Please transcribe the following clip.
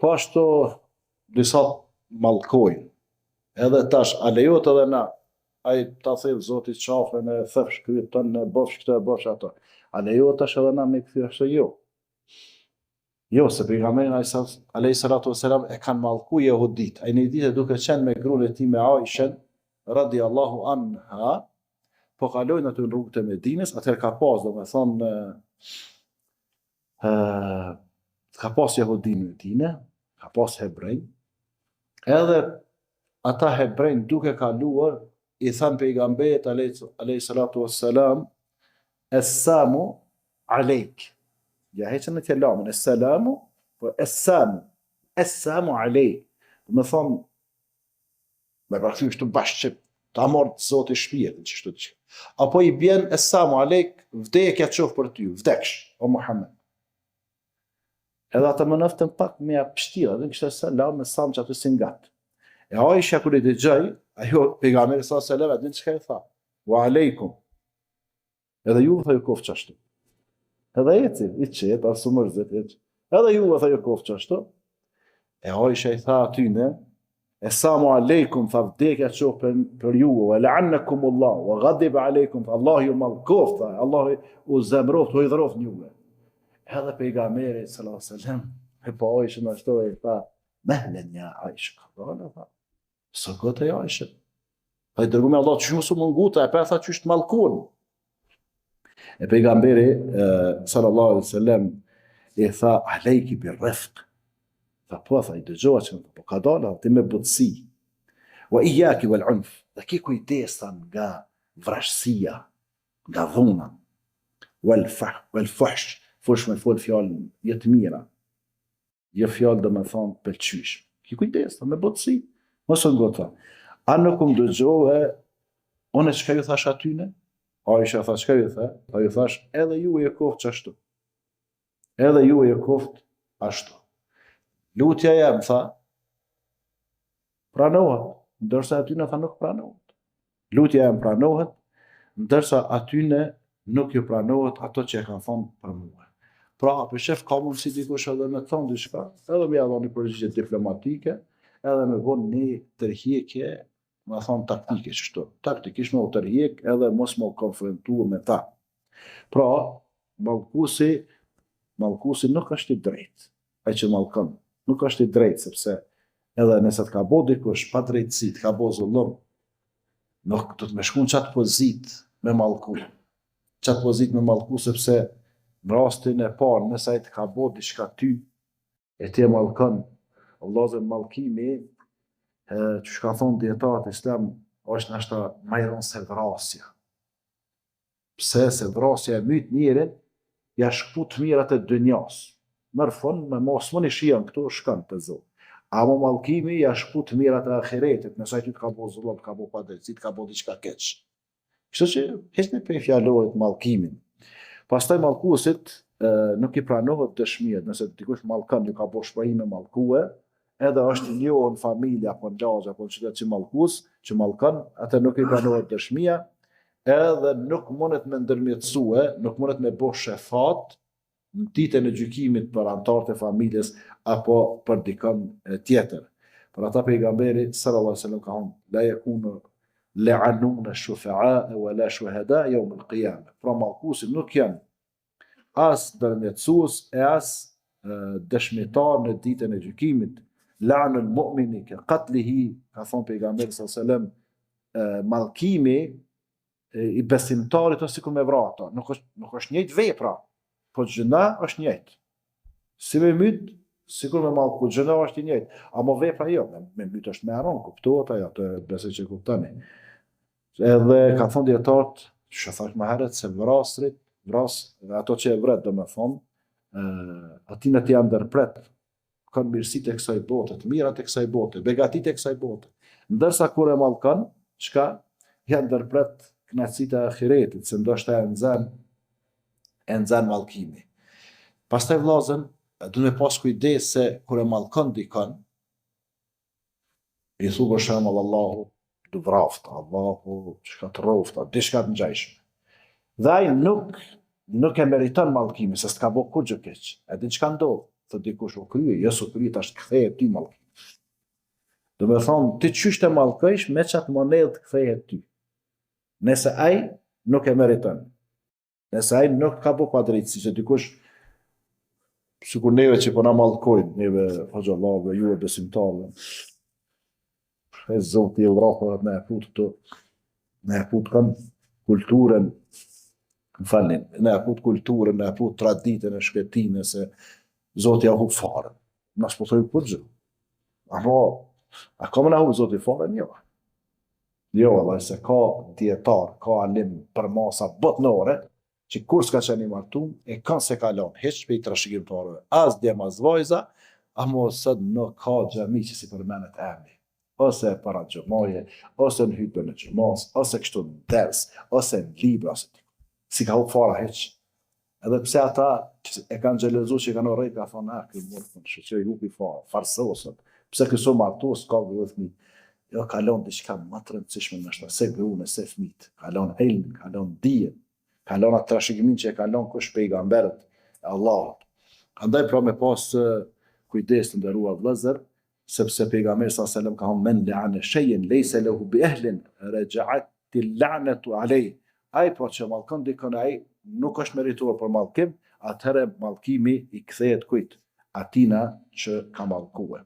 Po ashtu disa mallkojnë. Edhe tash, a lejohet edhe na, ai ta thellë Zotit qafën e thëfsh kryetën e bofsh këtë e bofsh ato. A lejohet tash edhe na me kthyer se jo? Jo, se pejgamberi alayhi salatu wasalam e kanë mallku jehudit. Ai një ditë duke qenë me gruan e tij me Aishën radhiyallahu anha, po kalojnë aty në rrugët e Medinës, atëherë ka pas, domethënë, ka pas jehudi në Medinë, ka pas hebrej, edhe ata hebrejnë duke kaluar, i thanë pejgamberit alayhi salatu wassalam, Essamu alejk. Ja heqën në kelamin, Esselamu, po Essamu alejk. Me thonë, me praktikisht të bashkë që ta morë të Zoti shpirtin që shtu të që. Apo i bjen Essamu alejk, vdekja qofë për ty, vdeksh, o Muhammed. Edhe ata më nëftën pak me pështira, dhe në kështë selam me samë që aty si ngatë. E Aisha kër i dëgjaj, ajo pejgamberi sallallahu alaihi wasallam, din çka i tha? Wa aleikum. Edhe ju tha ju koftë qashtu. Edhe eci, i qetë, asu mërzit, edhe ju tha ju koftë qashtu. E Aisha i tha atyne, Essamu aleikum, tha vdekja qofë për ju, wa la'annakumullah, wa ghadib aleikum, tha Allah ju malkoft, tha, Allah u zemroft, u idhroft njuve. Edhe pejgamberi sallallahu alaihi wasallam, e pa Aisha në ashtu e tha, mehlen ja Aisha, tha, së gote e Aisha. Pa i dërgume Allah, që shumë së munguta, e pa e tha që është malkun. E pejgamberi, sallallahu alaihi wasallam, e tha, alejki bir rifq. Tha po, tha, i dëgjoha që po ka dalë, ti me butësi. Wa iyaki wal unf. Dhe ki kujdesan nga vrashësia, nga dhuna. Wal fuhsh, fush me fol fjallën jetë mira. Jo fjallë dhe me thonë pëlqysh. Ki kujdesan, me butësi. Mosë ngota. A nuk më dëgjohe, one çka ju thash atyne? Aisha tha, çka ju tha? Pa ju thash, edhe ju e koftë qashtu. Edhe ju e koftë ashtu. Lutja jam, tha, pranohet, ndërsa atyne tha nuk pranohet. Lutja jam pranohet, ndërsa atyne nuk ju pranohet ato që e kanë thonë për mua. Pra, për shef, ka mundësi dikush edhe me thonë diçka, edhe me adhoni përgjigje diplomatike, edhe me vonë një tërhjekje, me thonë taktike qështu. Taktikisht me u tërhjek edhe mos me u konfrontu me ta. Pra, mallkusi nuk është i drejtë, ai që mallkon. Nuk është i drejtë, sepse edhe nëse të ka bo dikush pa drejtësi, të ka bo zullum, nuk do të me shku në qatë pozit me mallku. Qatë pozit me mallku, sepse në rastin e parë, nëse ai të ka bo diçka ty, e ti e mallkon, Allahzën mallkimi, që shka thonë djetarët islam, është nashta majron se vrasja. Pse se vrasja e myt njerin, ja shkpu të mirat e dënjas. Mërë fund, me mos më një shion këtu, shkën të zotë. Amo mallkimi, ja shkpu të mirat e ahiretit, nësaj ty të ka bo zullum, të ka bo padrejtësi, të ka bo diçka keq. Kështu që, heq në prej fjallohet mallkimin. Pastaj mallkuesit nuk i pranohet dëshmiat, nëse dikush mallkon, ju ka bo shprehime mallkue, edhe është i njohur në familje apo në lagje apo në qytet si mallkues, që mallkon, atë nuk i pranohet dëshmia, edhe nuk mundet me ndërmjetësue, nuk mundet me bo shefat në ditën e gjykimit për anëtarët e familjes apo për dikën tjetër. Për ata pejgamberi sallallahu alaihi wasallam ka thonë, la yakunu la'anuna shufa'a wa la shuhada yawm al-qiyamah. Pra mallkuesit nuk janë as ndërmjetësues e as dëshmitar në ditën e gjykimit. La'nul mu'mini ka qatlihi, ka thonë pejgamberi sallallahu alaihi wasallam, mallkimi i besimtarit ose sikur me vrata, nuk është njëjtë vepra, po gjëna është njëjtë. Si me myt, sikur me mallku, gjëna është i njëjtë, ama vepra jo, me myt është me aron, kuptohet ajo, të besoj që kuptoni. Edhe ka thonë dietarët, që thash më herët, se ato që e vret, do me thonë, atina të janë ndërpret, kanë mirësitë e kësaj bote, të mirat e kësaj bote, begatitë e kësaj bote. Ndërsa kur e mallkon, çka janë ndërpret kënaqësitë e ahiretit, se ndoshta e nxan mallkimi. Pastaj vllazën, duhet me pas kujdes se kur e mallkon dikon, i thu për shembull Allahu du vrafta, Allahu çka të rrofta, diçka të ngjajshme. Dhe ai nuk e meriton mallkimin, se s'ka bo kur gjë keq. E din çka ndodh, thë dikush u krye, jo s'u krye, tash kthehet ty mallki. Do me thonë, ti qysh të mallkojsh me qatë monedhë të kthehet ty. Nëse ai nuk e meriton. Nëse ai nuk ka bu pa drejtësi, se dikush, sikur neve që po na mallkojnë, neve hoxhallave, ju e besimtarve, e Zoti e urrahur na e fut këtu, na e fut kam kulturën, më falni, na e fut kulturën, na e fut traditën e shkretinës, se Zoti ja hub fare. Na s'po thoj për gjë. Apo, a ka më na hub Zoti fare? Jo. Jo, edhe se ka dietar, ka alim për masa botnore, që kur s'ka qenë i martum, e kanë se kalon, heq për i trashëgimtarëve, as djem as vajza, amo sot nuk ka xhami që si përmenet emri. Ose para xhamaje, ose në hypën e xhamas, ose kështu në ders, ose në libra, ose si ka hub fara heq. Edhe pse ata që e kanë xhelozu që kanë orrej, ka thonë, këtë mërë, shqyqoj hupi fara, farsosët, pse këso martu, s'ka vëllë fëmijë. Jo, kalon diçka më të rëndësishme nështë, se grune, se fëmijët, kalon ilmin, kalon dijen, kalon atë trashëgimin që e kalon kush pejgamberët e Allahut. Andaj pra me pas kujdes të nderuar vëllezër, sepse pejgamberi sallallahu alajhi wasallam ka thonë men la'ana shay'an laysa lahu bi ahlin raja'at al-la'natu alayh. Ai po që mallkon dikon ai nuk është merituar për mallkim, atëherë mallkimi i kthehet kujt? Atina që ka mallkuar.